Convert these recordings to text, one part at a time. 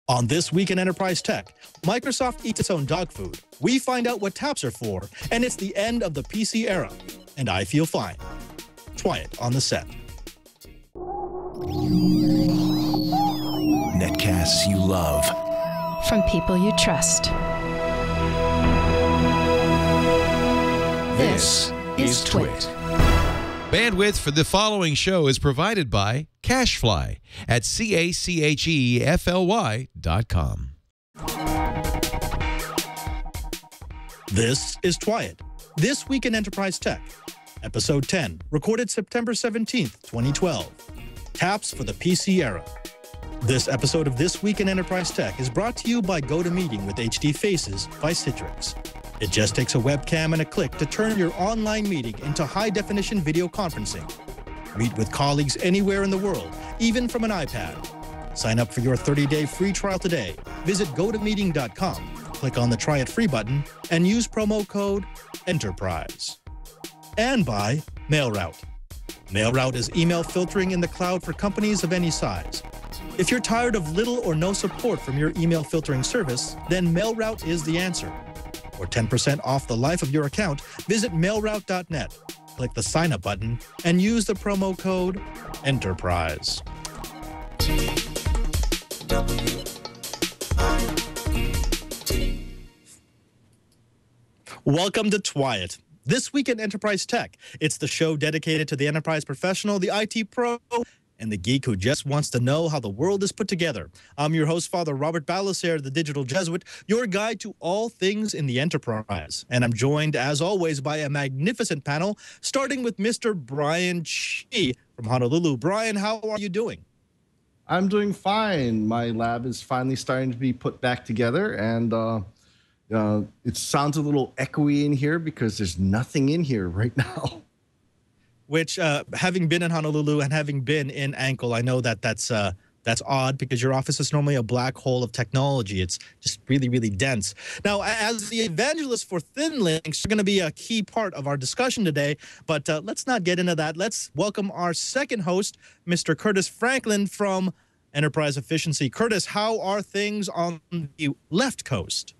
On This Week in Enterprise Tech, Microsoft eats its own dog food. We find out what taps are for, and it's the end of the PC era. And I feel fine. TWiET on the set. Netcasts you love. From people you trust. This is TWiT. Bandwidth for the following show is provided by Cachefly at CACHEFLY.com. This is TWiET, This Week in Enterprise Tech, Episode 10, recorded September 17th, 2012. Taps for the PC era. This episode of This Week in Enterprise Tech is brought to you by GoToMeeting with HD Faces by Citrix. It just takes a webcam and a click to turn your online meeting into high-definition video conferencing. Meet with colleagues anywhere in the world, even from an iPad. Sign up for your 30-day free trial today. Visit GoToMeeting.com, click on the Try It Free button, and use promo code ENTERPRISE. And by MailRoute. MailRoute is email filtering in the cloud for companies of any size. If you're tired of little or no support from your email filtering service, then MailRoute is the answer. For 10% off the life of your account, visit mailroute.net, click the sign up button, and use the promo code ENTERPRISE. Welcome to TWiET, This Week in Enterprise Tech. It's the show dedicated to the enterprise professional, the IT pro, and the geek who just wants to know how the world is put together. I'm your host, Father Robert Ballecer, the Digital Jesuit, your guide to all things in the enterprise. And I'm joined, as always, by a magnificent panel, starting with Mr. Brian Chee from Honolulu. Brian, how are you doing? I'm doing fine. My lab is finally starting to be put back together, and it sounds a little echoey in here because there's nothing in here right now. Which, having been in Honolulu and having been in Ankle, I know that that's odd because your office is normally a black hole of technology. It's just really, really dense. Now, as the evangelist for thin links, you're going to be a key part of our discussion today, but let's not get into that. Let's welcome our second host, Mr. Curtis Franklin from Enterprise Efficiency. Curtis, how are things on the left coast?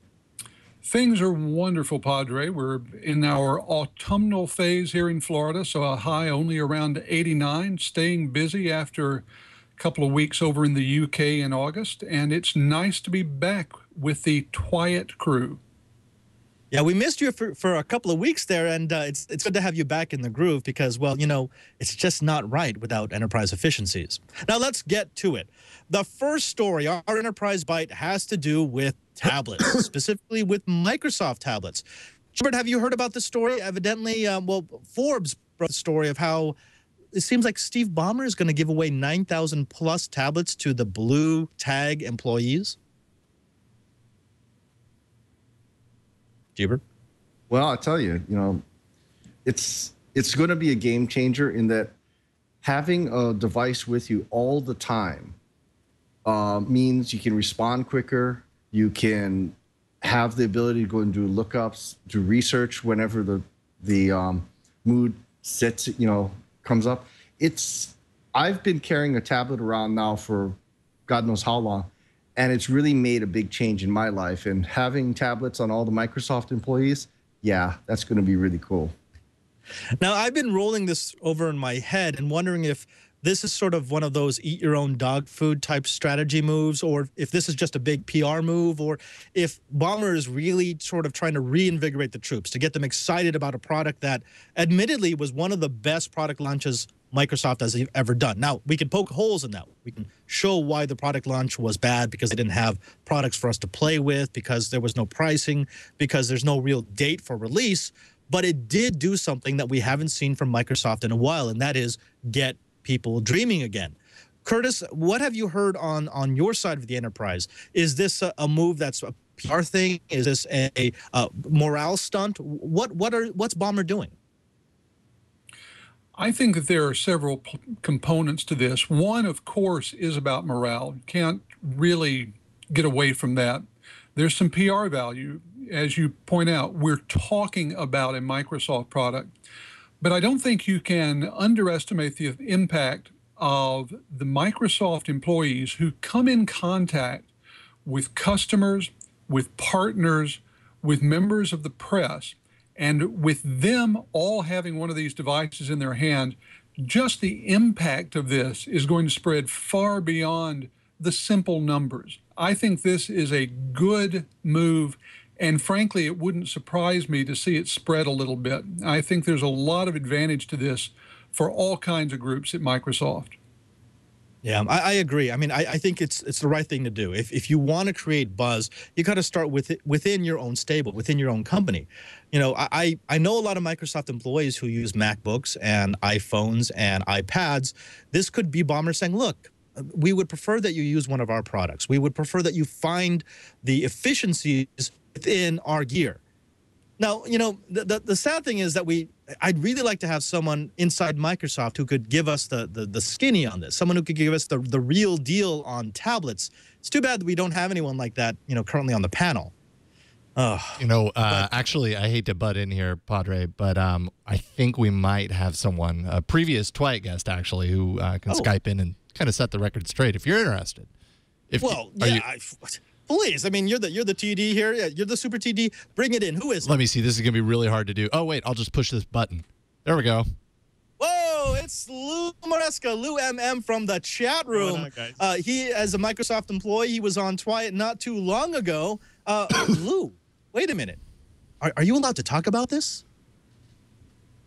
Things are wonderful, Padre. We're in our autumnal phase here in Florida, so a high only around 89, staying busy after a couple of weeks over in the UK in August, and it's nice to be back with the TWiET crew. Yeah, we missed you for a couple of weeks there, and it's good to have you back in the groove because, well, you know, it's just not right without enterprise efficiencies. Now, let's get to it. The first story, our Enterprise Bite, has to do with tablets, specifically with Microsoft tablets. Gilbert, have you heard about this story? Evidently, well, Forbes brought the story of how it seems like Steve Ballmer is going to give away 9,000 plus tablets to the blue tag employees. Gilbert? Well, I'll tell you, it's going to be a game changer in that having a device with you all the time means you can respond quicker. You can have the ability to go and do lookups, do research whenever the mood sets, comes up. I've been carrying a tablet around now for God knows how long, and it's really made a big change in my life. And having tablets on all the Microsoft employees, yeah, that's going to be really cool. Now, I've been rolling this over in my head and wondering if this is sort of one of those eat your own dog food type strategy moves, or if this is just a big PR move, or if Ballmer is really sort of trying to reinvigorate the troops to get them excited about a product that admittedly was one of the best product launches Microsoft has ever done. Now, we can poke holes in that. We can show why the product launch was bad because they didn't have products for us to play with, because there was no pricing, because there's no real date for release. But it did do something that we haven't seen from Microsoft in a while, and that is get people dreaming again. Curtis, what have you heard on your side of the enterprise? Is this a move that's a PR thing? Is this a morale stunt? What's Ballmer doing? I think that there are several components to this. One, of course, is about morale. You can't really get away from that. There's some PR value. As you point out, we're talking about a Microsoft product. But I don't think you can underestimate the impact of the Microsoft employees who come in contact with customers, with partners, with members of the press, and with them all having one of these devices in their hand, just the impact of this is going to spread far beyond the simple numbers. I think this is a good move, and frankly, it wouldn't surprise me to see it spread a little bit. I think there's a lot of advantage to this for all kinds of groups at Microsoft. Yeah, I agree. I mean, I think it's the right thing to do. If you want to create buzz, you got to start with it within your own stable, within your own company. You know, I know a lot of Microsoft employees who use MacBooks and iPhones and iPads. This could be Balmer saying, look, we would prefer that you use one of our products. We would prefer that you find the efficiencies within our gear. Now, you know, the sad thing is that I'd really like to have someone inside Microsoft who could give us the skinny on this, someone who could give us the real deal on tablets. It's too bad that we don't have anyone like that, you know, currently on the panel. You know, actually, I hate to butt in here, Padre, but I think we might have someone, a previous TWiET guest, actually, who can Skype in and kind of set the record straight if you're interested. Please, I mean, you're the TD here. Yeah, you're the super TD. Bring it in. Who is it? Let me see. This is going to be really hard to do. Oh, wait. I'll just push this button. There we go. Whoa, it's Lou Maresca, Lou MM from the chat room. He, as a Microsoft employee, he was on TWiET not too long ago. Lou, wait a minute. Are you allowed to talk about this?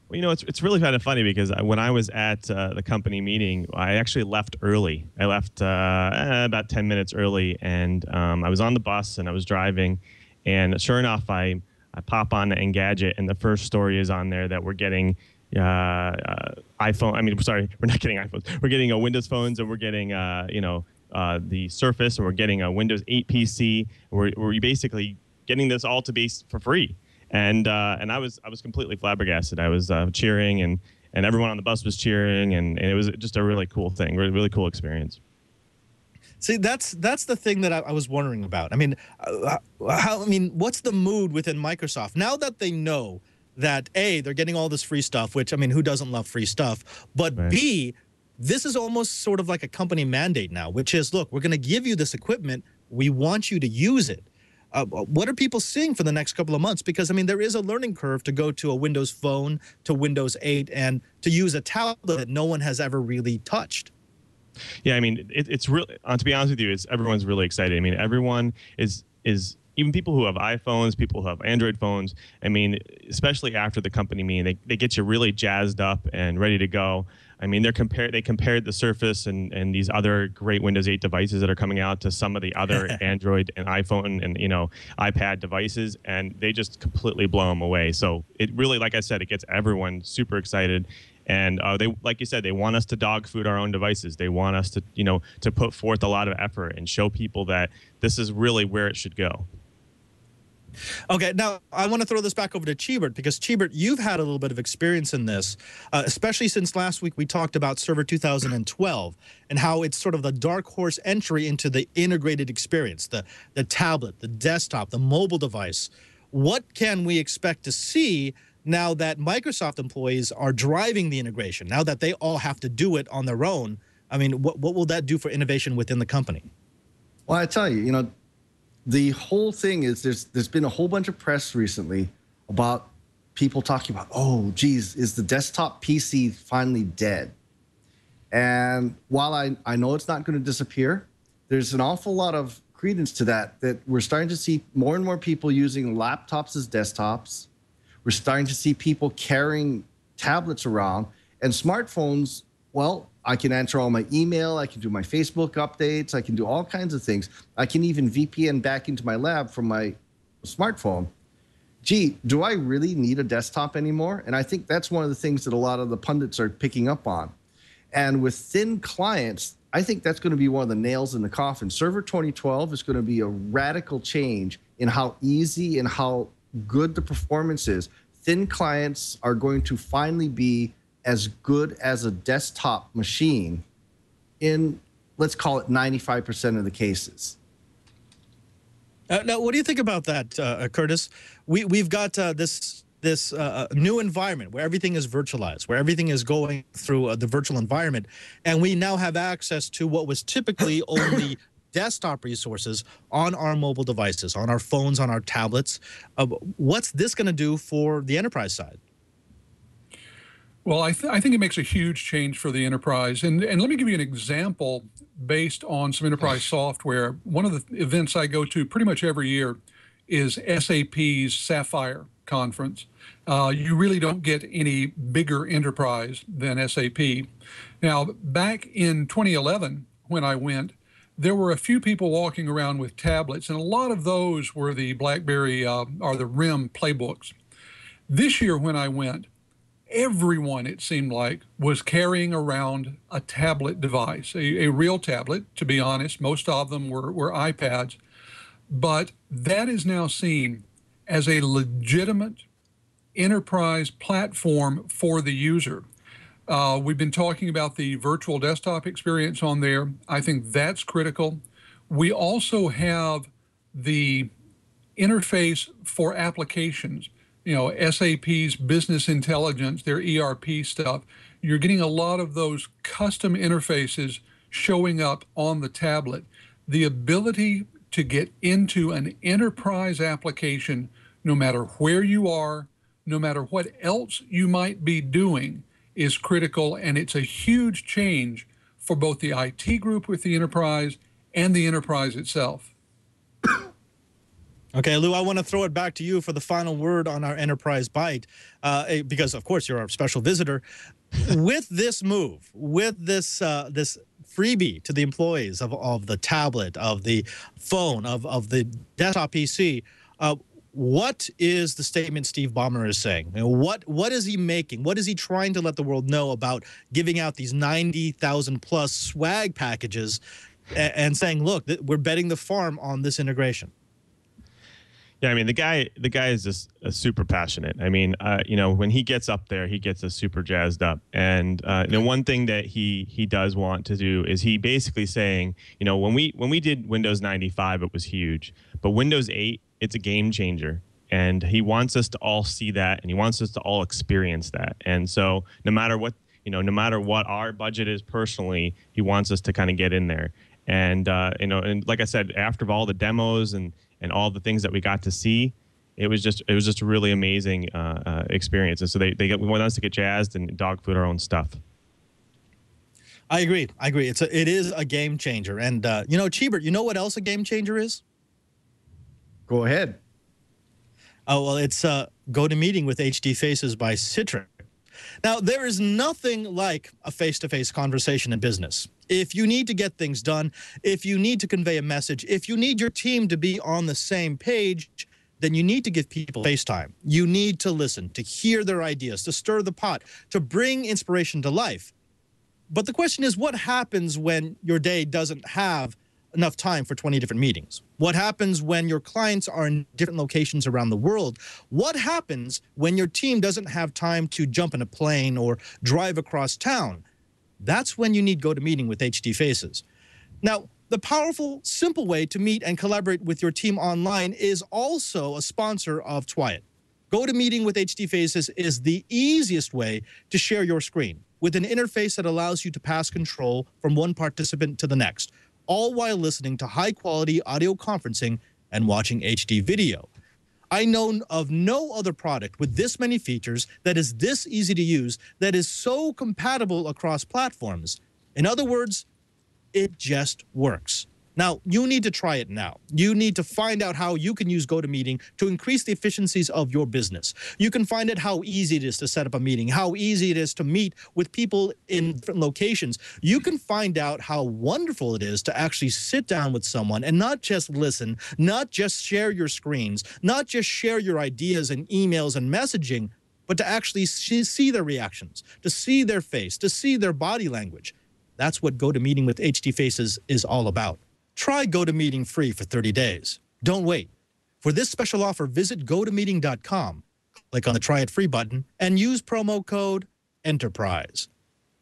Well, you know, it's really kind of funny because when I was at the company meeting, I actually left early. I left about 10 minutes early, and I was on the bus and I was driving, and sure enough, I pop on Engadget, and the first story is on there that we're getting iPhone. I mean, sorry, we're not getting iPhones. We're getting Windows phones, and we're getting the Surface, and we're getting a Windows 8 PC. We're basically getting this all to be for free. And I was completely flabbergasted. I was cheering, and everyone on the bus was cheering, and it was just a really cool thing, really cool experience. See, that's the thing that I was wondering about. I mean, what's the mood within Microsoft now that they know that A, they're getting all this free stuff, which, I mean, who doesn't love free stuff? But right. B, this is almost sort of like a company mandate now, which is, look, we're going to give you this equipment. We want you to use it. What are people seeing for the next couple of months? Because, I mean, there is a learning curve to go to a Windows Phone, to Windows 8, and to use a tablet that no one has ever really touched. Yeah, I mean, it's really, to be honest with you, everyone's really excited. I mean, everyone is even people who have iPhones, people who have Android phones. I mean, especially after the company meeting, they get you really jazzed up and ready to go. I mean, they compared the Surface and these other great Windows 8 devices that are coming out to some of the other Android and iPhone and iPad devices, and they just completely blow them away. So it really, like I said, it gets everyone super excited. And they, like you said, they want us to dog food our own devices. They want us to, to put forth a lot of effort and show people that this is really where it should go. Okay, now I want to throw this back over to Cheebert, because Cheebert, you've had a little bit of experience in this, especially since last week we talked about Server 2012 and how it's sort of the dark horse entry into the integrated experience, the tablet, the desktop, the mobile device. What can we expect to see now that Microsoft employees are driving the integration, now that they all have to do it on their own? I mean, what will that do for innovation within the company? Well, I tell you, the whole thing is there's been a whole bunch of press recently about people talking about, oh, geez, is the desktop PC finally dead? And while I know it's not going to disappear, there's an awful lot of credence to that we're starting to see more and more people using laptops as desktops. We're starting to see people carrying tablets around, and smartphones. Well, I can answer all my email. I can do my Facebook updates. I can do all kinds of things. I can even VPN back into my lab from my smartphone. Gee, do I really need a desktop anymore? And I think that's one of the things that a lot of the pundits are picking up on. And with thin clients, I think that's going to be one of the nails in the coffin. Server 2012 is going to be a radical change in how easy and how good the performance is. Thin clients are going to finally be as good as a desktop machine in, let's call it 95% of the cases. Now, what do you think about that, Curtis? We've got this new environment where everything is virtualized, where everything is going through the virtual environment, and we now have access to what was typically only desktop resources on our mobile devices, on our phones, on our tablets. What's this going to do for the enterprise side? Well, I think it makes a huge change for the enterprise. And let me give you an example based on some enterprise software. One of the events I go to pretty much every year is SAP's Sapphire conference. You really don't get any bigger enterprise than SAP. Now, back in 2011, when I went, there were a few people walking around with tablets, and a lot of those were the BlackBerry or the RIM playbooks. This year, when I went, everyone, it seemed like, was carrying around a tablet device, a real tablet. To be honest, most of them were iPads. But that is now seen as a legitimate enterprise platform for the user. We've been talking about the virtual desktop experience on there. I think that's critical. We also have the interface for applications. You know, SAP's business intelligence, their ERP stuff. You're getting a lot of those custom interfaces showing up on the tablet. The ability to get into an enterprise application, no matter where you are, no matter what else you might be doing, is critical, and it's a huge change for both the IT group with the enterprise and the enterprise itself. Okay, Lou, I want to throw it back to you for the final word on our Enterprise Bite, because, of course, you're our special visitor. With this move, with this this freebie to the employees of the tablet, of the phone, of the desktop PC, what is the statement Steve Ballmer is saying? You know, what is he making? What is he trying to let the world know about giving out these 90,000+ swag packages and saying, look, we're betting the farm on this integration? Yeah, I mean, the guy is just super passionate. I mean, you know, when he gets up there, he gets us super jazzed up. And you know, one thing that he does want to do is he basically saying, you know, when we did Windows 95, it was huge, but Windows 8, it's a game changer. And he wants us to all see that, and he wants us to all experience that. And so, no matter what our budget is personally, he wants us to kind of get in there. And you know, and like I said, after all the demos and all the things that we got to see, it was just a really amazing experience. And so we want us to get jazzed and dog food our own stuff. I agree. It is a game changer. And you know, Cheebert, you know what else a game changer is? Go ahead. Oh, well, it's GoToMeeting with HD Faces by Citrix. Now, there is nothing like a face-to-face conversation in business. If you need to get things done, if you need to convey a message, if you need your team to be on the same page, then you need to give people FaceTime. You need to listen, to hear their ideas, to stir the pot, to bring inspiration to life. But the question is, what happens when your day doesn't have enough time for 20 different meetings? What happens when your clients are in different locations around the world? What happens when your team doesn't have time to jump in a plane or drive across town? That's when you need GoToMeeting with HD Faces. Now, the powerful, simple way to meet and collaborate with your team online is also a sponsor of TWiET. GoToMeeting with HD Faces is the easiest way to share your screen with an interface that allows you to pass control from one participant to the next, all while listening to high-quality audio conferencing and watching HD video. I know of no other product with this many features, that is this easy to use, that is so compatible across platforms. In other words, it just works. Now, you need to try it now. You need to find out how you can use GoToMeeting to increase the efficiencies of your business. You can find out how easy it is to set up a meeting, how easy it is to meet with people in different locations. You can find out how wonderful it is to actually sit down with someone and not just listen, not just share your screens, not just share your ideas and emails and messaging, but to actually see their reactions, to see their face, to see their body language. That's what GoToMeeting with HD Faces is all about. Try GoToMeeting free for 30 days. Don't wait. For this special offer, visit gotomeeting.com, click on the Try It Free button, and use promo code ENTERPRISE.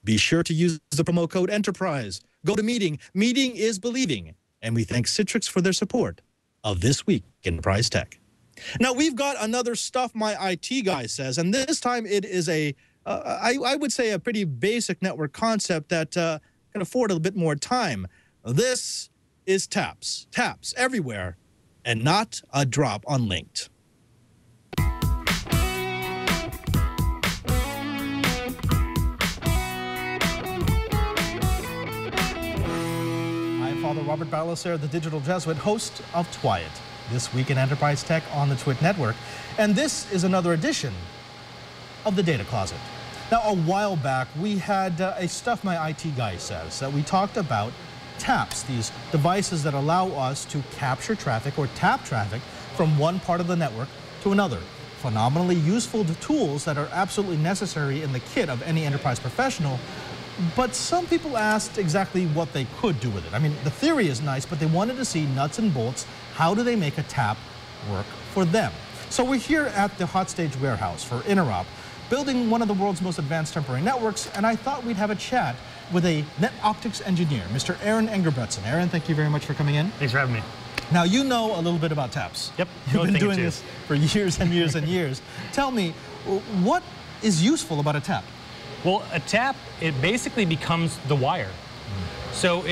Be sure to use the promo code ENTERPRISE. GoToMeeting. Meeting is believing. And we thank Citrix for their support of This Week in Enterprise Tech. Now, we've got another Stuff My IT Guy Says, and this time it is I would say, a pretty basic network concept that can afford a bit more time. This is TAPS. TAPS everywhere, and not a drop on Linked. I'm Father Robert Ballecer, the digital Jesuit, host of TWiET, This Week in Enterprise Tech on the TWiT network. And this is another edition of the Data Closet. Now, a while back, we had a Stuff My IT Guy Says that we talked about TAPs, these devices that allow us to capture traffic or tap traffic from one part of the network to another. Phenomenally useful tools that are absolutely necessary in the kit of any enterprise professional, but some people asked exactly what they could do with it. I mean, the theory is nice, but they wanted to see nuts and bolts. How do they make a tap work for them? So we're here at the Hot Stage Warehouse for Interop, building one of the world's most advanced temporary networks, and I thought we'd have a chat with a net optics engineer, Mr. Aaron Engerbretson. Aaron, thank you very much for coming in. Thanks for having me. Now, you know a little bit about taps. Yep. You've been doing this for years and years and years. Tell me, what is useful about a tap? Well, a tap, it basically becomes the wire. So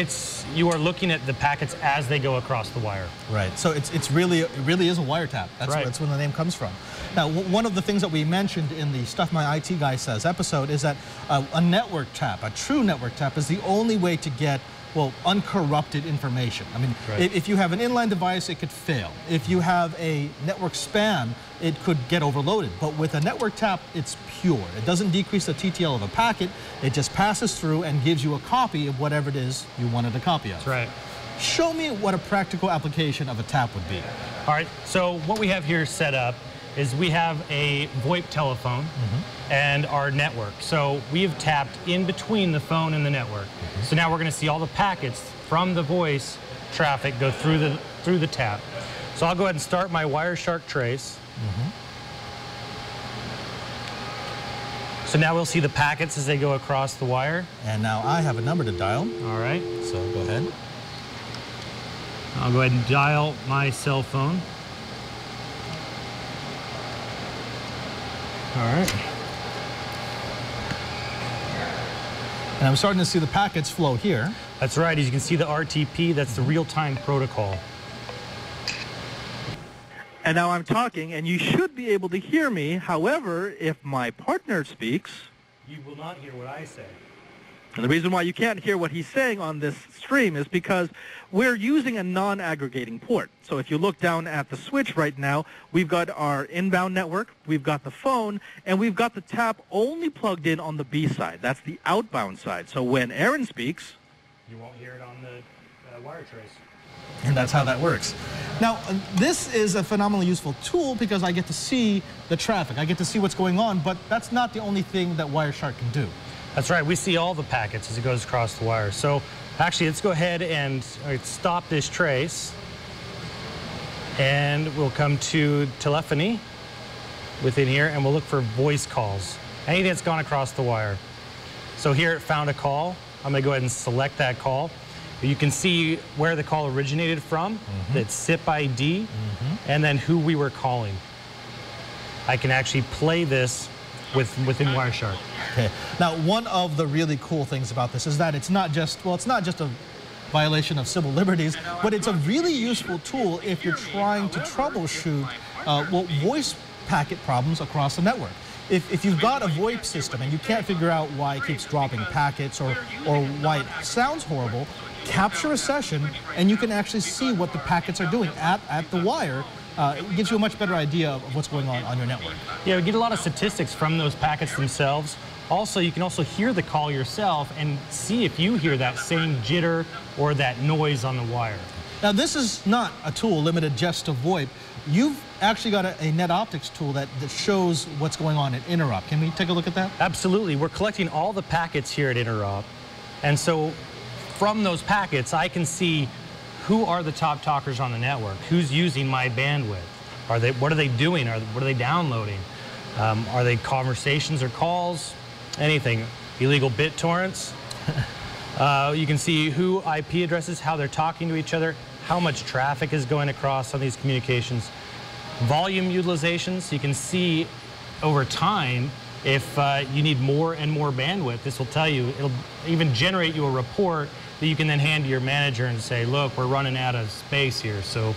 you are looking at the packets as they go across the wire. Right. So it really is a wiretap. That's right. That's where the name comes from. Now, one of the things that we mentioned in the Stuff My IT Guy Says episode is that a network tap, a true network tap, is the only way to get, well, uncorrupted information. I mean, right. If you have an inline device, it could fail. If you have a network span, it could get overloaded. But with a network tap, it's pure. It doesn't decrease the TTL of a packet. It just passes through and gives you a copy of whatever it is you wanted a copy of. That's right. Show me what a practical application of a tap would be. All right, so what we have here set up is we have a VoIP telephone and our network. So we've tapped in between the phone and the network. So now we're going to see all the packets from the voice traffic go through the tap. So I'll go ahead and start my Wireshark trace. So now we'll see the packets as they go across the wire. And now I have a number to dial. All right. So go ahead. I'll go ahead and dial my cell phone. All right. And I'm starting to see the packets flow here. That's right. As you can see the RTP, that's the real-time protocol. And now I'm talking, and you should be able to hear me. However, if my partner speaks, you will not hear what I say. And the reason why you can't hear what he's saying on this stream is because we're using a non-aggregating port. So if you look down at the switch right now, we've got our inbound network, we've got the phone, and we've got the tap only plugged in on the B side. That's the outbound side. So when Aaron speaks, you won't hear it on the wire trace. And that's how that works. Now, this is a phenomenally useful tool because I get to see the traffic. I get to see what's going on, but that's not the only thing that Wireshark can do. That's right. We see all the packets as it goes across the wire. So actually, let's go ahead and stop this trace. And we'll come to telephony within here, and we'll look for voice calls. Anything that's gone across the wire. So here it found a call. I'm going to go ahead and select that call. You can see where the call originated from, the SIP ID, and then who we were calling. I can actually play this within Wireshark. Okay. Now, one of the really cool things about this is that it's not just a violation of civil liberties, but it's a really useful tool if you're trying to troubleshoot voice packet problems across the network. If you've got a VoIP system and you can't figure out why it keeps dropping packets or why it sounds horrible, capture a session and you can actually see what the packets are doing at the wire. It gives you a much better idea of what's going on your network. Yeah, we get a lot of statistics from those packets themselves. Also, you can also hear the call yourself and see if you hear that same jitter or that noise on the wire. Now, this is not a tool limited just to VoIP. You've actually got a net optics tool that shows what's going on at Interop. Can we take a look at that? Absolutely. We're collecting all the packets here at Interop. And so from those packets, I can see who are the top talkers on the network, who's using my bandwidth. What are they doing? What are they downloading? Are they conversations or calls? Anything. Illegal BitTorrents. You can see who IP addresses, how they're talking to each other, how much traffic is going across on these communications. Volume utilizations, you can see over time if you need more and more bandwidth. This will tell you, it'll even generate you a report that you can then hand to your manager and say, look, we're running out of space here, so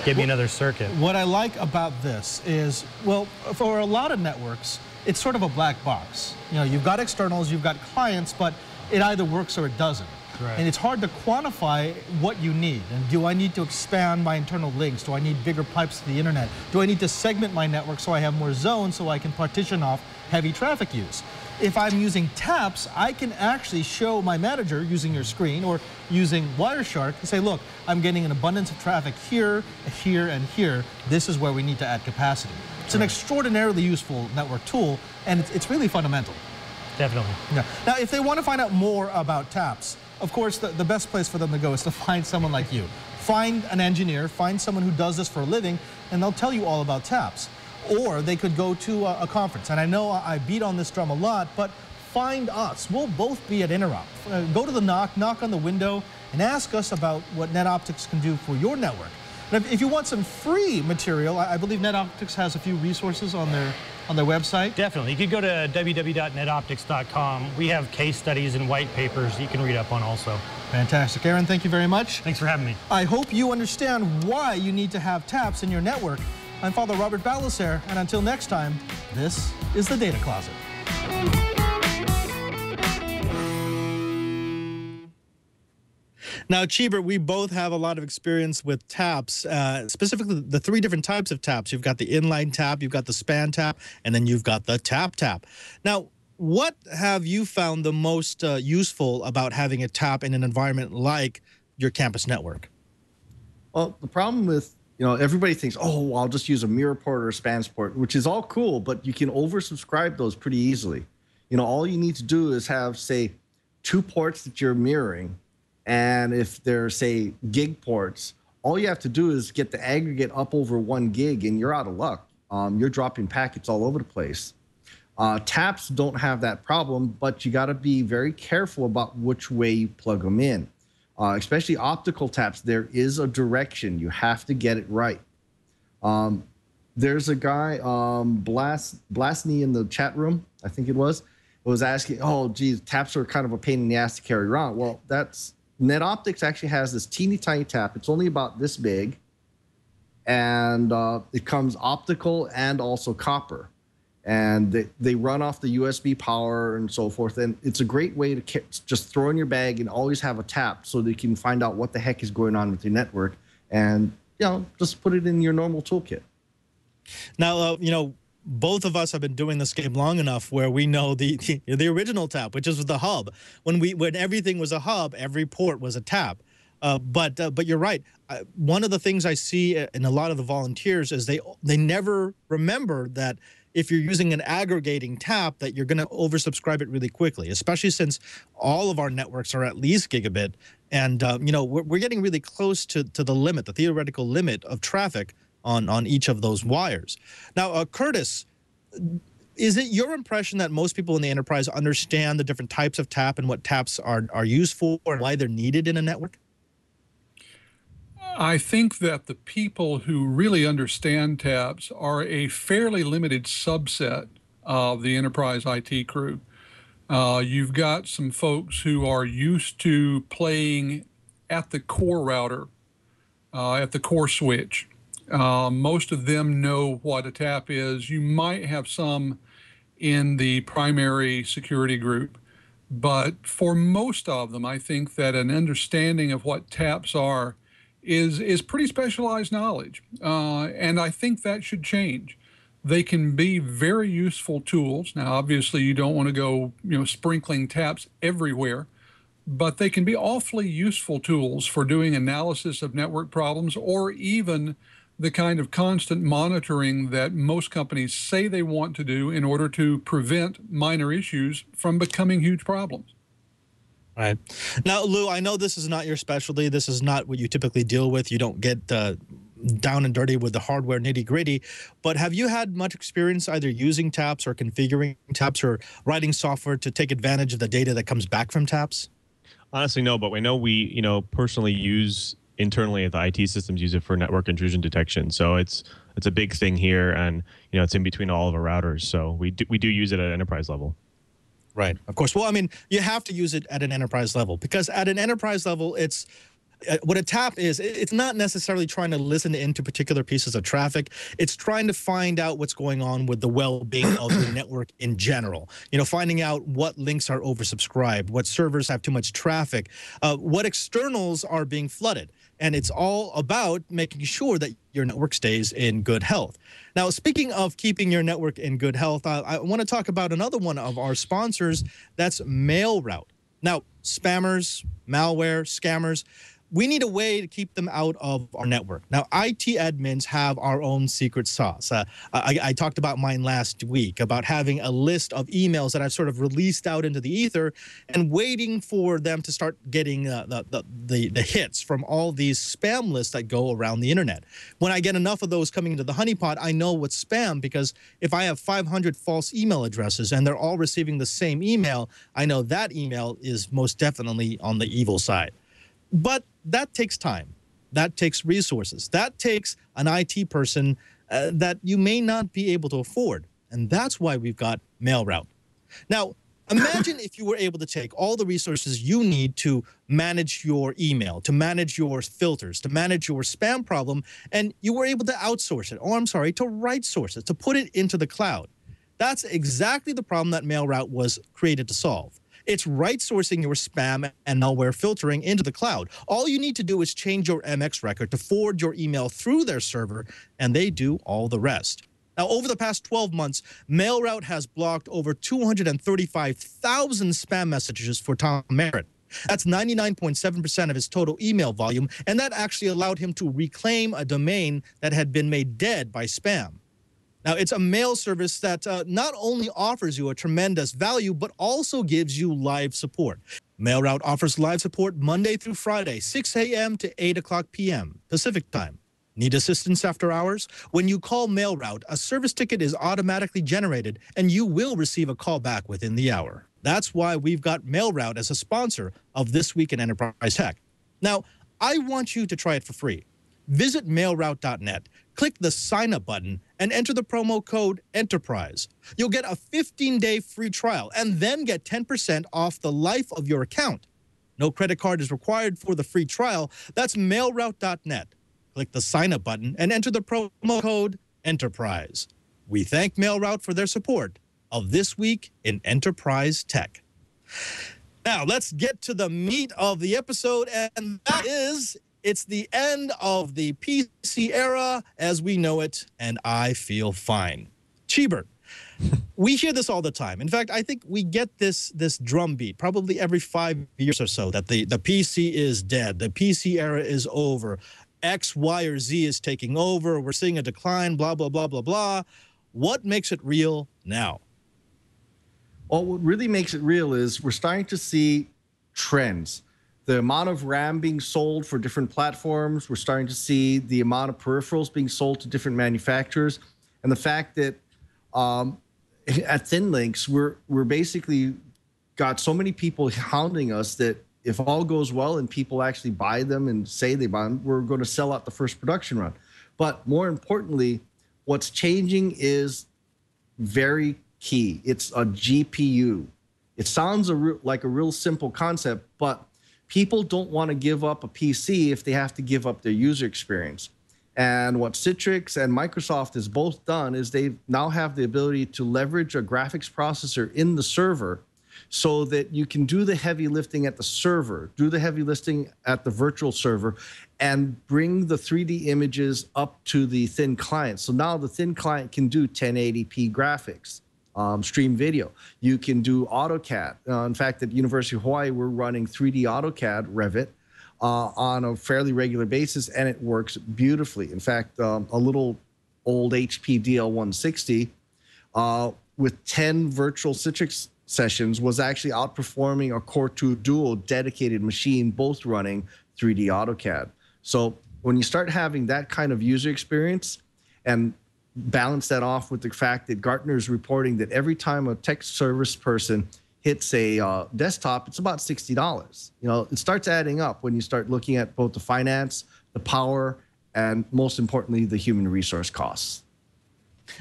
give me another circuit. What I like about this is, well, for a lot of networks, it's sort of a black box. You know, you've got externals, you've got clients, but it either works or it doesn't. Right. And it's hard to quantify what you need. And do I need to expand my internal links? Do I need bigger pipes to the internet? Do I need to segment my network so I have more zones so I can partition off heavy traffic use? If I'm using taps, I can actually show my manager using your screen or using Wireshark and say, look, I'm getting an abundance of traffic here, here, and here. This is where we need to add capacity. It's an extraordinarily useful network tool, and it's really fundamental. Definitely. Yeah. Now, if they want to find out more about taps, of course, the best place for them to go is to find someone like you. Find an engineer, find someone who does this for a living, and they'll tell you all about taps. Or they could go to a conference. And I know I beat on this drum a lot, but find us. We'll both be at Interop. Go to the knock on the window, and ask us about what NetOptics can do for your network. And if you want some free material, I believe NetOptics has a few resources on their website. Definitely. You could go to www.netoptics.com. We have case studies and white papers you can read up on also. Fantastic. Aaron, thank you very much. Thanks for having me. I hope you understand why you need to have taps in your network. I'm Father Robert Ballecer, and until next time, this is the Data Closet. Now, Cheebert, we both have a lot of experience with taps, specifically the three different types of taps. You've got the inline tap, you've got the span tap, and then you've got the tap. Now, what have you found the most useful about having a tap in an environment like your campus network? Well, the problem with, everybody thinks, oh, well, I'll just use a mirror port or a span port, which is all cool, but you can oversubscribe those pretty easily. All you need to do is have, say, 2 ports that you're mirroring. And if they're, say, gig ports, all you have to do is get the aggregate up over 1 gig and you're out of luck. You're dropping packets all over the place. Taps don't have that problem, but you got to be very careful about which way you plug them in. Especially optical taps, there is a direction. You have to get it right. There's a guy, Blasny in the chat room, I think it was asking, oh, geez, taps are kind of a pain in the ass to carry around. Well, NetOptics actually has this teeny tiny tap. It's only about this big, and it comes optical and also copper. And they run off the USB power and so forth. And it's a great way to just throw in your bag and always have a tap so that you can find out what the heck is going on with your network and, just put it in your normal toolkit. Now, both of us have been doing this game long enough where we know the original tap, which is the hub. When everything was a hub, every port was a tap. But you're right. One of the things I see in a lot of the volunteers is they never remember that if you're using an aggregating tap, that you're going to oversubscribe it really quickly, especially since all of our networks are at least gigabit. And, we're getting really close to the limit, the theoretical limit of traffic on each of those wires. Now, Curtis, is it your impression that most people in the enterprise understand the different types of tap and what taps are used for and why they're needed in a network? I think that the people who really understand taps are a fairly limited subset of the enterprise IT crew. You've got some folks who are used to playing at the core router, at the core switch. Most of them know what a tap is. You might have some in the primary security group, but for most of them, I think that an understanding of what taps are is pretty specialized knowledge, and I think that should change. They can be very useful tools. Now, obviously, you don't want to go, sprinkling taps everywhere, but they can be awfully useful tools for doing analysis of network problems or even the kind of constant monitoring that most companies say they want to do in order to prevent minor issues from becoming huge problems. Right. Now, Lou, I know this is not your specialty. This is not what you typically deal with. You don't get down and dirty with the hardware nitty-gritty. But have you had much experience either using taps or configuring taps or writing software to take advantage of the data that comes back from taps? Honestly, no, but we know we, personally use internally at the IT systems use it for network intrusion detection. So it's a big thing here, and it's in between all of our routers. So we do use it at enterprise level. Right. Of course. Well, I mean, you have to use it at an enterprise level, because at an enterprise level, it's what a tap is. It's not necessarily trying to listen into particular pieces of traffic. It's trying to find out what's going on with the well-being of the network in general. You know, finding out what links are oversubscribed, what servers have too much traffic, what externals are being flooded. And it's all about making sure that your network stays in good health. Now, speaking of keeping your network in good health, I want to talk about another one of our sponsors. That's MailRoute. Now, spammers, malware, scammers, we need a way to keep them out of our network. Now, IT admins have our own secret sauce. I talked about mine last week, about having a list of emails that I've sort of released out into the ether and waiting for them to start getting the hits from all these spam lists that go around the internet. When I get enough of those coming into the honeypot, I know what's spam, because if I have 500 false email addresses and they're all receiving the same email, I know that email is most definitely on the evil side. But that takes time. That takes resources. That takes an IT person that you may not be able to afford. And that's why we've got MailRoute. Now, imagine if you were able to take all the resources you need to manage your email, to manage your filters, to manage your spam problem, and you were able to outsource it, or I'm sorry, to right source it, to put it into the cloud. That's exactly the problem that MailRoute was created to solve. It's right sourcing your spam and malware filtering into the cloud. All you need to do is change your MX record to forward your email through their server, and they do all the rest. Now, over the past 12 months, MailRoute has blocked over 235,000 spam messages for Tom Merritt. That's 99.7% of his total email volume, and that actually allowed him to reclaim a domain that had been made dead by spam. Now, it's a mail service that not only offers you a tremendous value, but also gives you live support. MailRoute offers live support Monday through Friday, 6 a.m. to 8 o'clock p.m. Pacific time. Need assistance after hours? When you call MailRoute, a service ticket is automatically generated, and you will receive a call back within the hour. That's why we've got MailRoute as a sponsor of This Week in Enterprise Tech. Now, I want you to try it for free. Visit mailroute.net, click the sign up button, and enter the promo code ENTERPRISE. You'll get a 15-day free trial and then get 10% off the life of your account. No credit card is required for the free trial. That's mailroute.net. Click the sign up button and enter the promo code ENTERPRISE. We thank MailRoute for their support of This Week in Enterprise Tech. Now, let's get to the meat of the episode, and that is, it's the end of the PC era as we know it, and I feel fine. Cheebert, we hear this all the time. In fact, I think we get this drumbeat probably every 5 years or so, that the PC is dead, the PC era is over, X, Y, or Z is taking over, we're seeing a decline, blah, blah, blah, blah, blah. What makes it real now? Well, what really makes it real is we're starting to see trends. The amount of RAM being sold for different platforms, we're starting to see the amount of peripherals being sold to different manufacturers, and the fact that at ThinLinks, we're basically got so many people hounding us that if all goes well and people actually buy them and say they buy them, we're going to sell out the first production run. But more importantly, what's changing is very key. It's a GPU. It sounds like a real simple concept, but people don't want to give up a PC if they have to give up their user experience. And what Citrix and Microsoft has both done is they now have the ability to leverage a graphics processor in the server so that you can do the heavy lifting at the server, do the heavy lifting at the virtual server, and bring the 3D images up to the thin client. So now the thin client can do 1080p graphics. Stream video. You can do AutoCAD. In fact, at University of Hawaii, we're running 3D AutoCAD Revit on a fairly regular basis, and it works beautifully. In fact, a little old HP DL160 with 10 virtual Citrix sessions was actually outperforming a Core 2 Duo dedicated machine, both running 3D AutoCAD. So when you start having that kind of user experience and balance that off with the fact that Gartner is reporting that every time a tech service person hits a desktop, it's about $60. You know, it starts adding up when you start looking at both the finance, the power, and most importantly, the human resource costs.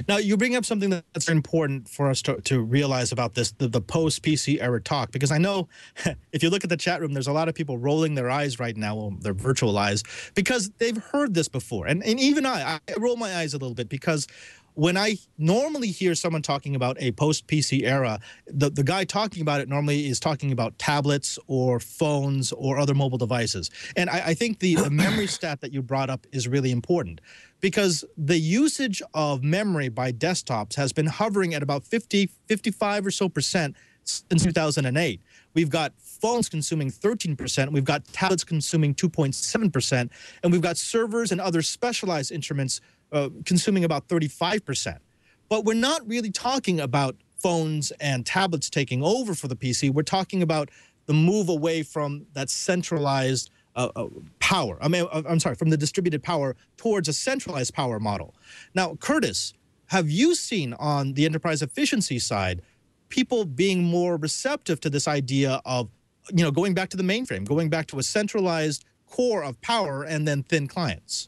Now, you bring up something that's important for us to realize about this, the post-PC era talk, because I know if you look at the chat room, there's a lot of people rolling their eyes right now, well, their virtual eyes, because they've heard this before. And even I roll my eyes a little bit, because when I normally hear someone talking about a post-PC era, the guy talking about it normally is talking about tablets or phones or other mobile devices. And I think the memory stat that you brought up is really important, because the usage of memory by desktops has been hovering at about 55 or so percent since 2008. We've got phones consuming 13%, we've got tablets consuming 2.7%, and we've got servers and other specialized instruments consuming about 35%. But we're not really talking about phones and tablets taking over for the PC. We're talking about the move away from that centralized power. I'm sorry, from the distributed power towards a centralized power model. Now, Curtis, have you seen on the enterprise efficiency side people being more receptive to this idea of, going back to the mainframe, going back to a centralized core of power and then thin clients?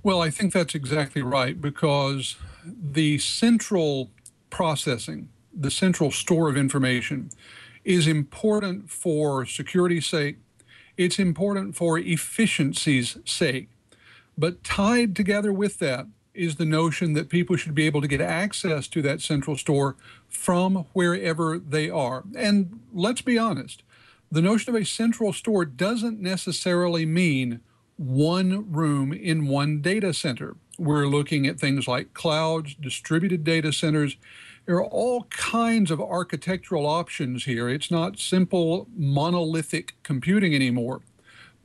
Well, I think that's exactly right, because the central processing, the central store of information is important for security's sake. It's important for efficiency's sake. But tied together with that is the notion that people should be able to get access to that central store from wherever they are. And let's be honest, the notion of a central store doesn't necessarily mean one room in one data center. We're looking at things like clouds, distributed data centers. There are all kinds of architectural options here. It's not simple monolithic computing anymore.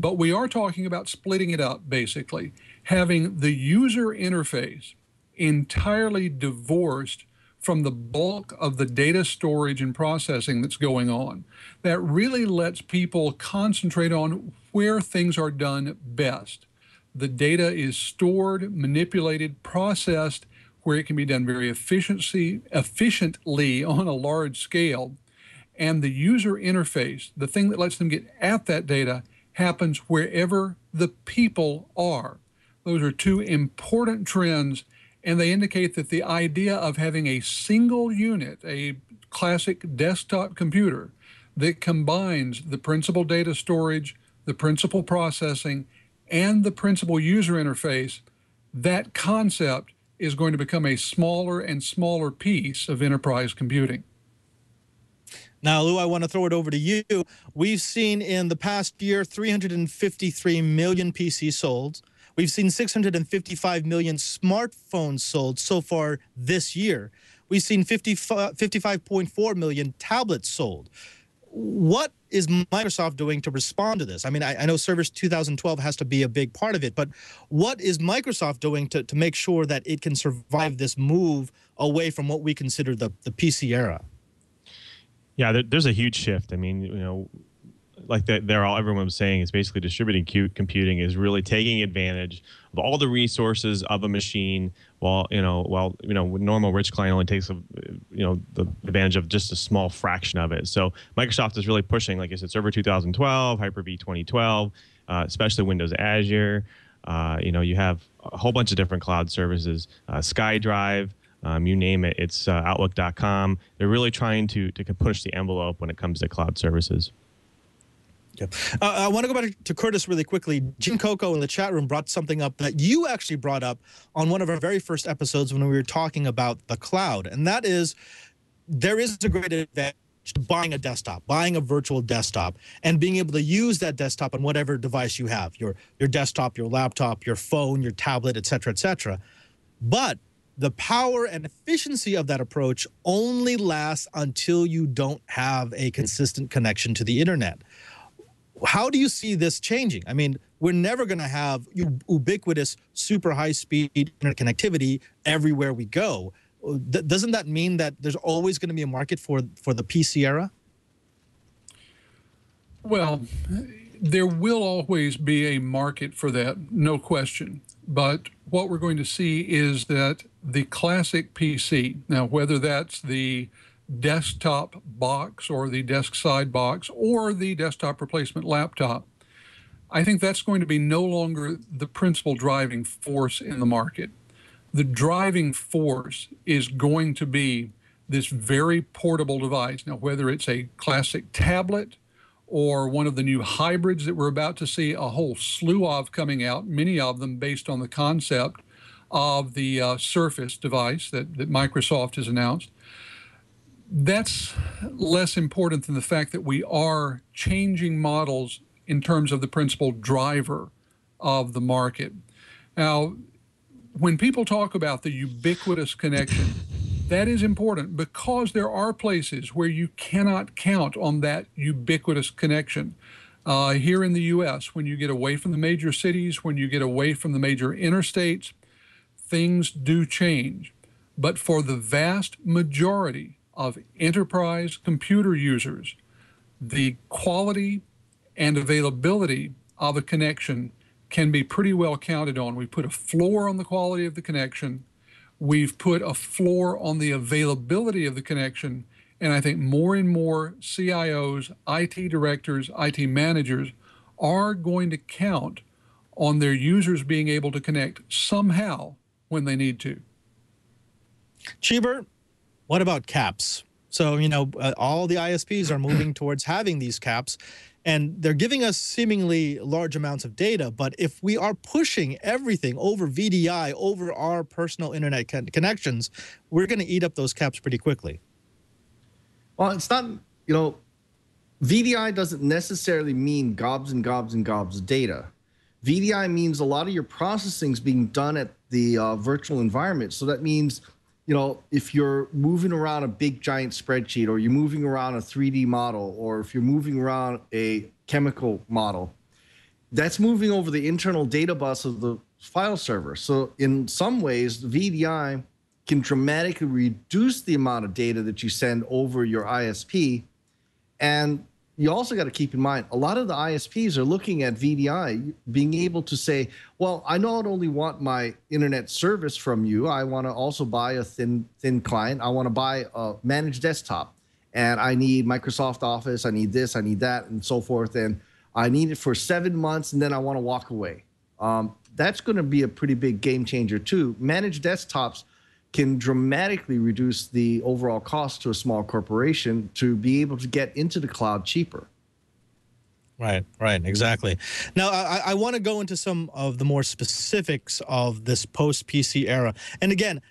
But we are talking about splitting it up, basically, having the user interface entirely divorced from the bulk of the data storage and processing that's going on. That really lets people concentrate on where things are done best. The data is stored, manipulated, processed, where it can be done very efficiently on a large scale. And the user interface, the thing that lets them get at that data, happens wherever the people are. Those are two important trends, and they indicate that the idea of having a single unit, a classic desktop computer, that combines the principal data storage, the principal processing, and the principal user interface, that concept is going to become a smaller and smaller piece of enterprise computing. Now, Lou, I want to throw it over to you. We've seen in the past year 353 million PCs sold. We've seen 655 million smartphones sold so far this year. We've seen 55.4 million tablets sold. What is Microsoft doing to respond to this? I mean, I know Service 2012 has to be a big part of it, but what is Microsoft doing to make sure that it can survive this move away from what we consider the PC era? Yeah, there's a huge shift. I mean, like everyone was saying, is basically distributed computing is really taking advantage of all the resources of a machine, while normal rich client only takes the advantage of just a small fraction of it. So Microsoft is really pushing, like I said, Server 2012, Hyper-V 2012, especially Windows Azure. You have a whole bunch of different cloud services, SkyDrive. You name it, it's Outlook.com. They're really trying to push the envelope when it comes to cloud services. Yeah. I want to go back to Curtis really quickly. Jim Coco in the chat room brought something up that you actually brought up on one of our very first episodes when we were talking about the cloud, and that is there is a great advantage to buying a desktop, buying a virtual desktop, and being able to use that desktop on whatever device you have, your desktop, your laptop, your phone, your tablet, et cetera, et cetera. But the power and efficiency of that approach only lasts until you don't have a consistent connection to the internet. How do you see this changing? I mean, we're never going to have ubiquitous, super high-speed internet connectivity everywhere we go. Doesn't that mean that there's always going to be a market for the PC era? Well, there will always be a market for that, no question. But what we're going to see is that the classic PC, now whether that's the desktop box or the desk side box or the desktop replacement laptop, I think that's going to be no longer the principal driving force in the market. The driving force is going to be this very portable device. Now, whether it's a classic tablet or one of the new hybrids that we're about to see a whole slew of coming out, many of them based on the concept of the Surface device that Microsoft has announced, that's less important than the fact that we are changing models in terms of the principal driver of the market. Now, when people talk about the ubiquitous connection, that is important because there are places where you cannot count on that ubiquitous connection. Here in the U.S., when you get away from the major cities, when you get away from the major interstates, things do change. But for the vast majority of enterprise computer users, the quality and availability of a connection can be pretty well counted on. We put a floor on the quality of the connection. We've put a floor on the availability of the connection. And I think more and more CIOs, IT directors, IT managers are going to count on their users being able to connect somehow when they need to. Cheebert, what about caps? So, you know, all the ISPs are moving towards having these caps, and they're giving us seemingly large amounts of data. But if we are pushing everything over VDI, over our personal internet connections, we're going to eat up those caps pretty quickly. Well, it's not, you know, VDI doesn't necessarily mean gobs and gobs and gobs of data. VDI means a lot of your processing is being done at the virtual environment. So that means, you know, if you're moving around a big giant spreadsheet, or you're moving around a 3D model, or if you're moving around a chemical model, that's moving over the internal data bus of the file server. So in some ways, VDI can dramatically reduce the amount of data that you send over your ISP. And you also got to keep in mind, a lot of the ISPs are looking at VDI, being able to say, well, I not only want my internet service from you, I want to also buy a thin client. I want to buy a managed desktop, and I need Microsoft Office. I need this, I need that, and so forth. And I need it for 7 months, and then I want to walk away. That's going to be a pretty big game changer too. Managed desktops can dramatically reduce the overall cost to a small corporation to be able to get into the cloud cheaper. Right, exactly. Now, I want to go into some of the more specifics of this post-PC era. And again,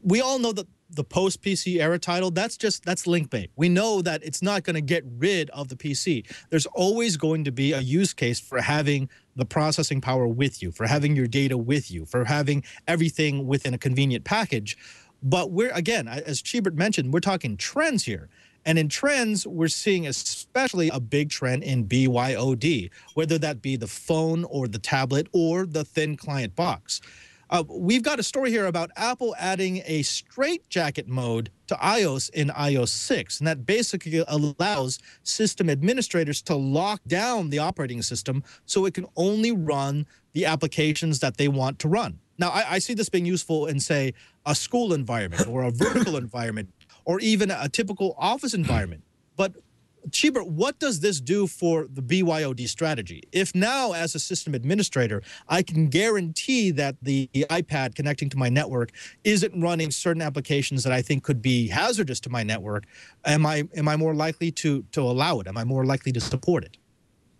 we all know that the post-PC era title, that's link bait. We know that it's not going to get rid of the PC. There's always going to be a use case for having the processing power with you, for having your data with you, for having everything within a convenient package. But we're, again, as Cheebert mentioned, we're talking trends here. And in trends, we're seeing especially a big trend in BYOD, whether that be the phone or the tablet or the thin client box. We've got a story here about Apple adding a straitjacket mode to iOS in iOS 6, and that basically allows system administrators to lock down the operating system so it can only run the applications that they want to run. Now, I see this being useful in, say, a school environment or a vertical environment or even a typical office environment. But Cheebert, what does this do for the BYOD strategy? If now, as a system administrator, I can guarantee that the iPad connecting to my network isn't running certain applications that I think could be hazardous to my network, am I more likely to allow it? Am I more likely to support it?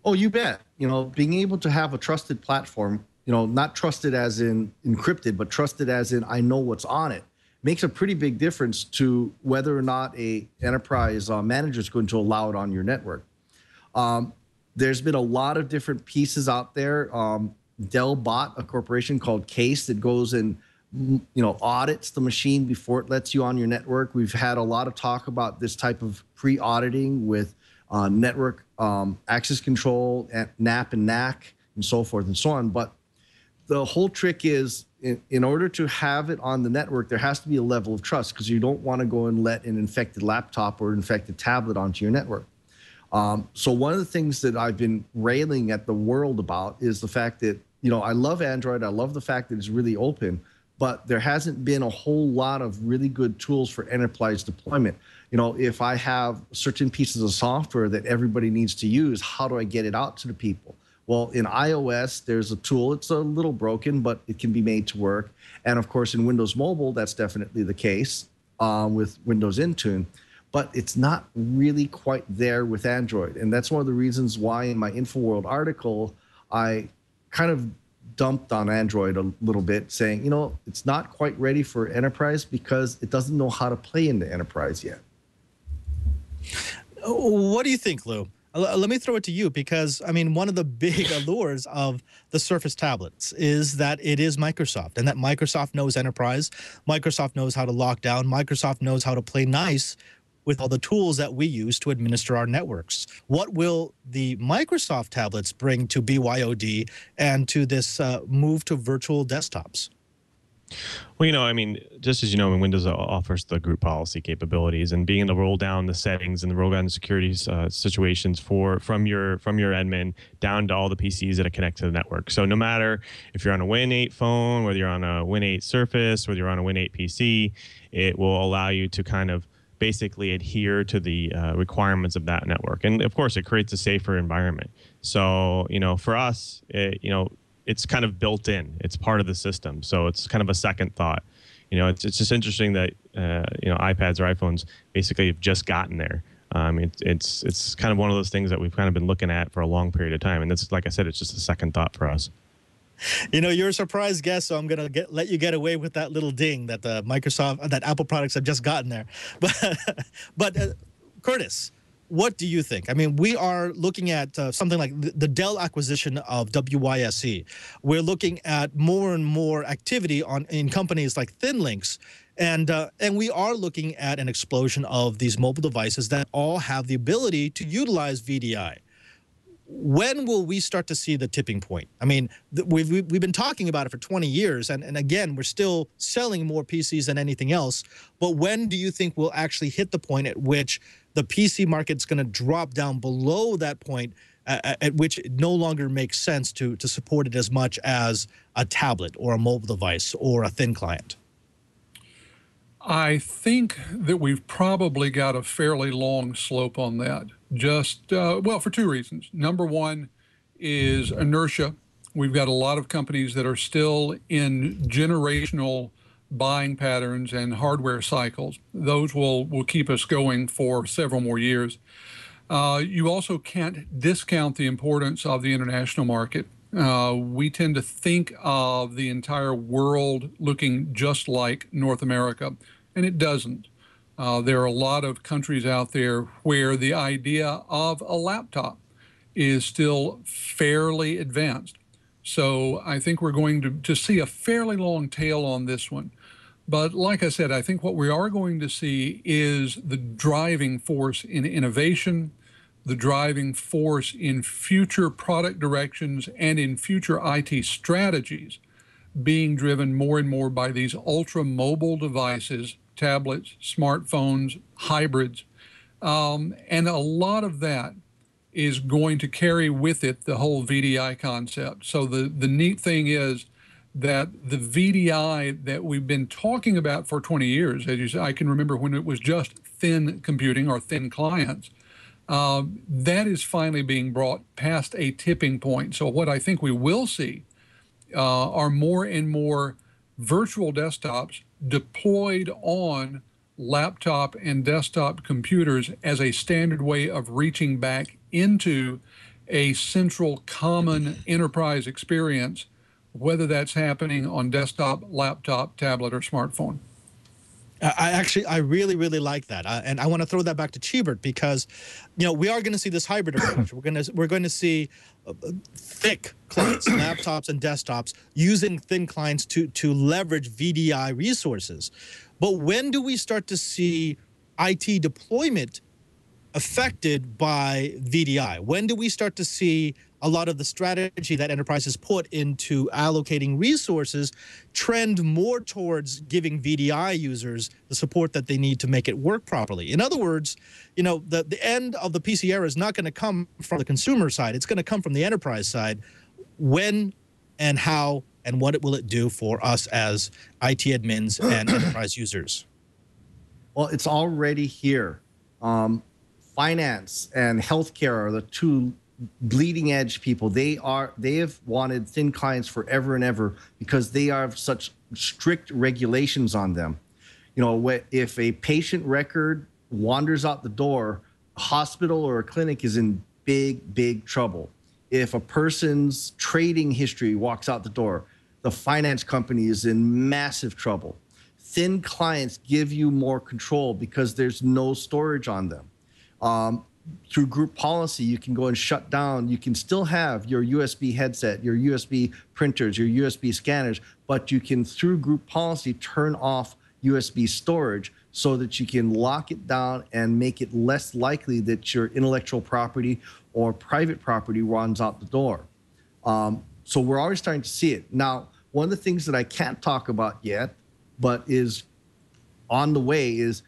Oh, you bet. You know, being able to have a trusted platform, you know, not trusted as in encrypted, but trusted as in I know what's on it, makes a pretty big difference to whether or not a enterprise manager is going to allow it on your network. There's been a lot of different pieces out there. Dell bought a corporation called Case that goes and, you know, audits the machine before it lets you on your network. We've had a lot of talk about this type of pre-auditing with network access control, NAP and NAC, and so forth and so on. But the whole trick is, in order to have it on the network, there has to be a level of trust, because you don't want to go and let an infected laptop or infected tablet onto your network. So one of the things that I've been railing at the world about is the fact that, you know, I love Android. I love the fact that it's really open, but there hasn't been a whole lot of really good tools for enterprise deployment. You know, if I have certain pieces of software that everybody needs to use, how do I get it out to the people? Well, in iOS, there's a tool. It's a little broken, but it can be made to work. And of course, in Windows Mobile, that's definitely the case with Windows Intune. But it's not really quite there with Android. And that's one of the reasons why in my InfoWorld article, I kind of dumped on Android a little bit, saying, it's not quite ready for enterprise because it doesn't know how to play in the enterprise yet. What do you think, Lou? Let me throw it to you because, I mean, one of the big allures of the Surface tablets is that it is Microsoft and that Microsoft knows enterprise. Microsoft knows how to lock down. Microsoft knows how to play nice with all the tools that we use to administer our networks. What will the Microsoft tablets bring to BYOD and to this move to virtual desktops? Well, I mean, just as you know, Windows offers the group policy capabilities and being able to roll down the settings and roll down the security situations from your admin down to all the PCs that are connected to the network. So no matter if you're on a Win 8 phone, whether you're on a Win 8 Surface, whether you're on a Win 8 PC, it will allow you to kind of basically adhere to the requirements of that network. And of course, it creates a safer environment. So, for us, it's kind of built in. It's part of the system. So it's kind of a second thought. It's just interesting that, iPads or iPhones basically have just gotten there. It's kind of one of those things that we've kind of been looking at for a long period of time. And this, like I said, it's just a second thought for us. You're a surprise guest, so I'm going to let you get away with that little ding that that Apple products have just gotten there. But Curtis, what do you think? I mean, we are looking at something like the Dell acquisition of WiSE. We're looking at more and more activity in companies like ThinLinks. And we are looking at an explosion of these mobile devices that all have the ability to utilize VDI. When will we start to see the tipping point? I mean, we've been talking about it for 20 years, and again, we're still selling more PCs than anything else. But when do you think we'll actually hit the point at which the PC market's going to drop down below that point at which it no longer makes sense to support it as much as a tablet or a mobile device or a thin client? I think that we've probably got a fairly long slope on that. Well, for two reasons. Number one is inertia. We've got a lot of companies that are still in generational buying patterns and hardware cycles. Those will keep us going for several more years. You also can't discount the importance of the international market. We tend to think of the entire world looking just like North America, and it doesn't. There are a lot of countries out there where the idea of a laptop is still fairly advanced. So I think we're going to see a fairly long tail on this one. But like I said, I think what we are going to see is the driving force in innovation, the driving force in future product directions and in future IT strategies being driven more and more by these ultra mobile devices, tablets, smartphones, hybrids. And a lot of that is going to carry with it the whole VDI concept. So the neat thing is that the VDI that we've been talking about for 20 years, as you said, I can remember when it was just thin computing or thin clients, that is finally being brought past a tipping point. So what I think we will see are more and more virtual desktops deployed on laptop and desktop computers as a standard way of reaching back into a central common enterprise experience, whether that's happening on desktop, laptop, tablet, or smartphone. I really, really like that, and I want to throw that back to Cheebert because, we are going to see this hybrid approach. We're going to see thick clients, laptops and desktops using thin clients to leverage VDI resources. But when do we start to see IT deployment affected by VDI? When do we start to see a lot of the strategy that enterprises put into allocating resources trend more towards giving VDI users the support that they need to make it work properly? In other words, the end of the PC era is not going to come from the consumer side. It's going to come from the enterprise side. When and how and what will it do for us as IT admins and enterprise users? Well, it's already here. Finance and healthcare are the two bleeding edge people. They have wanted thin clients forever and ever because they have such strict regulations on them. You know, if a patient record wanders out the door, a hospital or a clinic is in big trouble. If a person's trading history walks out the door, the finance company is in massive trouble. Thin clients give you more control because there's no storage on them. Through group policy, you can go and shut down. You can still have your USB headset, your USB printers, your USB scanners, but you can, through group policy, turn off USB storage so that you can lock it down and make it less likely that your intellectual property or private property runs out the door. So we're already starting to see it. Now, one of the things that I can't talk about yet, but is on the way, is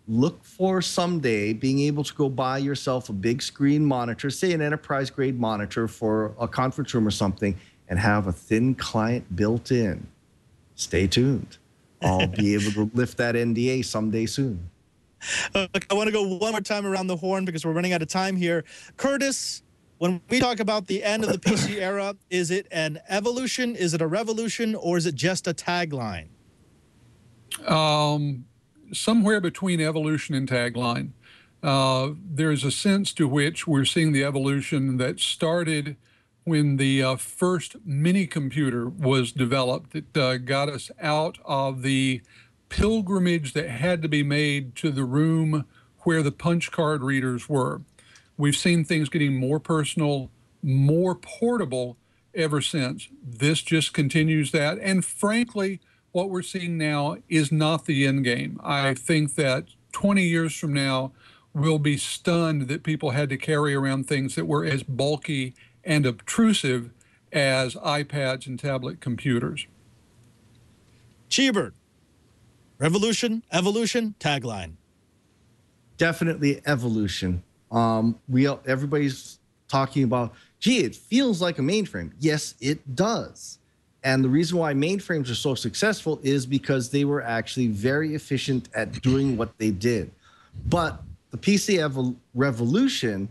look for someday being able to go buy yourself a big screen monitor, say an enterprise grade monitor for a conference room or something, and have a thin client built in. Stay tuned. I'll be able to lift that NDA someday soon. I want to go one more time around the horn because we're running out of time here. Curtis, when we talk about the end of the PC era, is it an evolution, is it a revolution, or is it just a tagline? Somewhere between evolution and tagline. There's a sense to which we're seeing the evolution that started when the first mini computer was developed. It got us out of the pilgrimage that had to be made to the room where the punch card readers were. We've seen things getting more personal, more portable ever since. This just continues that. And frankly, what we're seeing now is not the end game. I think that 20 years from now, we'll be stunned that people had to carry around things that were as bulky and obtrusive as iPads and tablet computers. Cheebert, revolution, evolution, tagline. Definitely evolution. Everybody's talking about, gee, it feels like a mainframe. Yes, it does. And the reason why mainframes are so successful is because they were actually very efficient at doing what they did. But the PC revolution,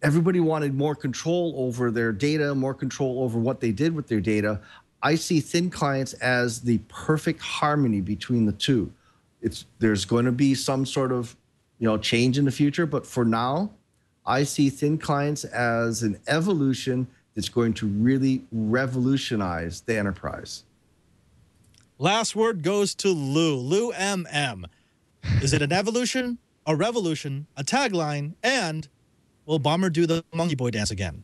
everybody wanted more control over their data, more control over what they did with their data. I see thin clients as the perfect harmony between the two. There's going to be some sort of change in the future, but for now, I see thin clients as an evolution that's going to really revolutionize the enterprise. Last word goes to Lou. Lou MM. Is it an evolution, a revolution, a tagline, and will Bomber do the monkey boy dance again?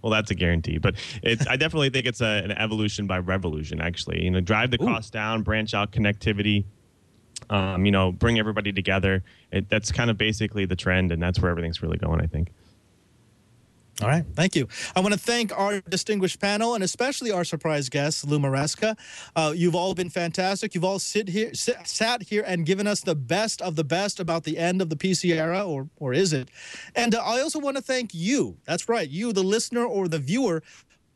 Well, that's a guarantee. But I definitely think it's an evolution by revolution, actually. Drive the cost down, branch out connectivity, bring everybody together. That's kind of basically the trend, and that's where everything's really going, I think. All right. Thank you. I want to thank our distinguished panel and especially our surprise guest, Lou Maresca. You've all been fantastic. You've all sat here and given us the best of the best about the end of the PC era, or is it? And I also want to thank you. That's right. You, the listener or the viewer,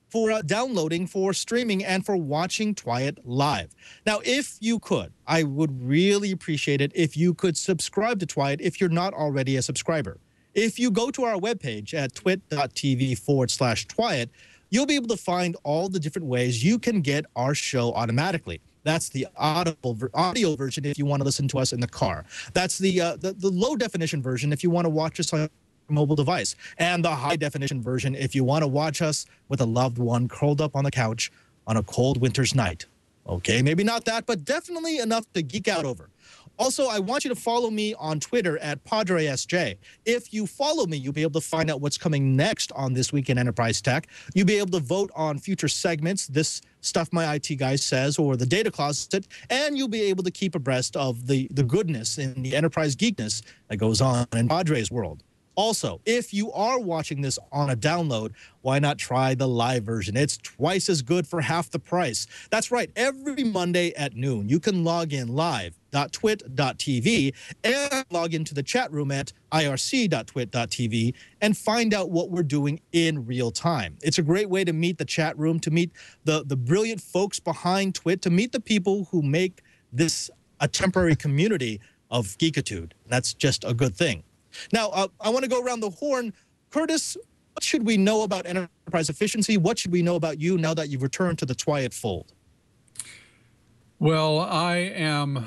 for downloading, for streaming, and for watching TWiET live. Now, if you could, I would really appreciate it if you could subscribe to TWiET if you're not already a subscriber. If you go to our webpage at twit.tv/TWiET, you'll be able to find all the different ways you can get our show automatically. That's the audio version if you want to listen to us in the car. That's the low-definition version if you want to watch us on your mobile device. And the high-definition version if you want to watch us with a loved one curled up on the couch on a cold winter's night. Okay, maybe not that, but definitely enough to geek out over. Also, I want you to follow me on Twitter at PadreSJ. If you follow me, you'll be able to find out what's coming next on This Week in Enterprise Tech. You'll be able to vote on future segments, This Stuff My IT Guy Says, or The Data Closet, and you'll be able to keep abreast of the goodness and the enterprise geekness that goes on in Padre's world. Also, if you are watching this on a download, why not try the live version? It's twice as good for half the price. That's right. Every Monday at noon, you can log in live.twit.tv and log into the chat room at irc.twit.tv and find out what we're doing in real time. It's a great way to meet the chat room, to meet the brilliant folks behind TWiT, to meet the people who make this a temporary community of geekitude. That's just a good thing. Now, I want to go around the horn. Curtis, what should we know about enterprise efficiency? What should we know about you now that you've returned to the TWiET fold? Well, I am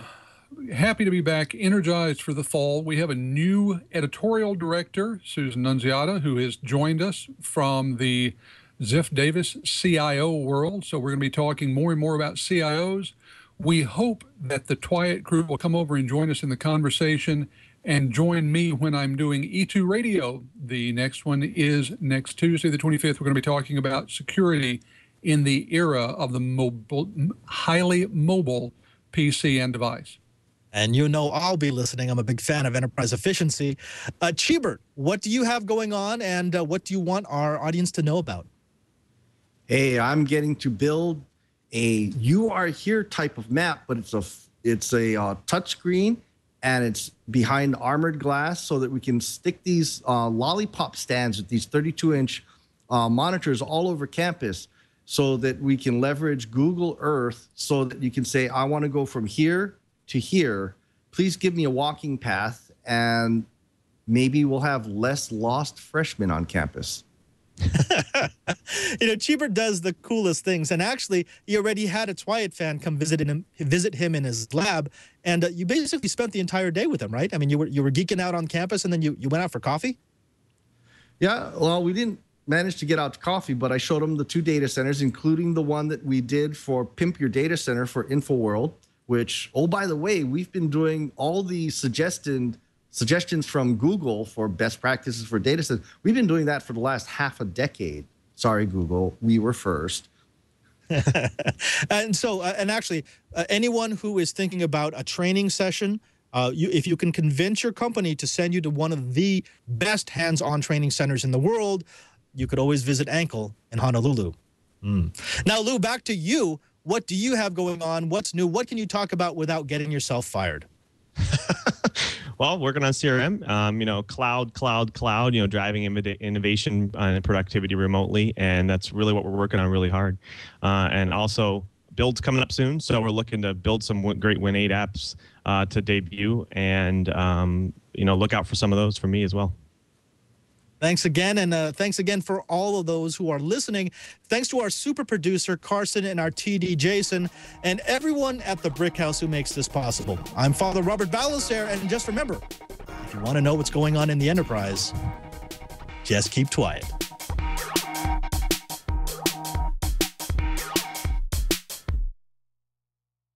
happy to be back, energized for the fall. We have a new editorial director, Susan Nunziata, who has joined us from the Ziff Davis CIO world. So we're going to be talking more and more about CIOs. We hope that the TWiET crew will come over and join us in the conversation and join me when I'm doing E2 Radio. The next one is next Tuesday, the 25th. We're going to be talking about security in the era of the highly mobile PC and device. And you know I'll be listening. I'm a big fan of enterprise efficiency. Chee, what do you have going on, and what do you want our audience to know about? Hey, I'm getting to build a "You Are Here" type of map, but it's a touch screen, and it's behind armored glass, so that we can stick these lollipop stands with these 32-inch monitors all over campus, so that we can leverage Google Earth, so that you can say, I want to go from here to here. Please give me a walking path, and maybe we'll have less lost freshmen on campus. Chee does the coolest things, and actually, he already had a TWiET fan come visit him in his lab, and you basically spent the entire day with him, right? I mean, you were geeking out on campus, and then you went out for coffee? Yeah, well, we didn't manage to get out to coffee, but I showed him the 2 data centers, including the one that we did for Pimp Your Data Center for InfoWorld, which, oh, by the way, we've been doing all the suggestions from Google for best practices for data centers. We've been doing that for the last half a decade. Sorry, Google, we were first. And so, actually, anyone who is thinking about a training session, if you can convince your company to send you to one of the best hands-on training centers in the world, you could always visit Ankle in Honolulu. Now, Lou, back to you. What do you have going on? What's new? What can you talk about without getting yourself fired? Well, working on CRM, cloud, driving innovation and productivity remotely. And that's really what we're working on really hard. And also builds coming up soon. So we're looking to build some great Win8 apps to debut, and, look out for some of those from me as well. Thanks again, and thanks again for all of those who are listening. Thanks to our super producer, Carson, and our TD, Jason, and everyone at the Brick House who makes this possible. I'm Father Robert Ballecer, and just remember, if you want to know what's going on in the enterprise, just keep TWiET.